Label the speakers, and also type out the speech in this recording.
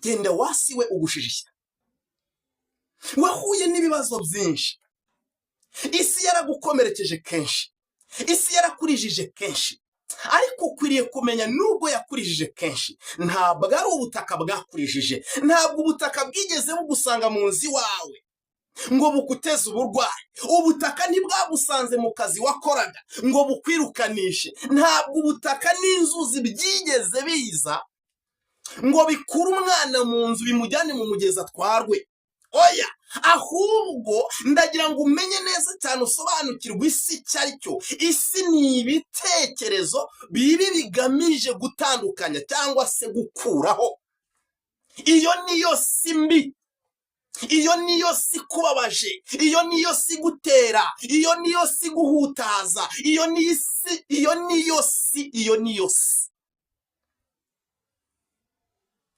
Speaker 1: genda wasiwe ugushijishyira. Wahuye n'ibibazo byinshi, isi yaragukomerekeje kenshi, isi yarakurijije kenshi, ariko ukwiriye kumenya nubwo yakurijije kenshi ntabwo ari ubutaka bwakurijije, ntabwo ubutaka bwigeze bugusanga mu nzu iwawe ngo buguteze uburwayi, ubutaka ntibwagusanze mu kazi wakoraga ngo bukwirukanishe, ntabwo ubutaka n'inzuzi byigeze biza ngo bikure umwana mu nzu bimujyane mu mugezi atwarwe. Oya, ahubwo ndagira ngo umenye neza cyane usobanukirwe isi icyo ari cyo. Isi ni ibitekerezo bibi bigamije gutandukanya cyangwa se gukuraho. Iyo niyo si mbi, iyo niyo si kubabaje, iyo niyo si gutera, iyo niyo si guhutaza, iyo niyo si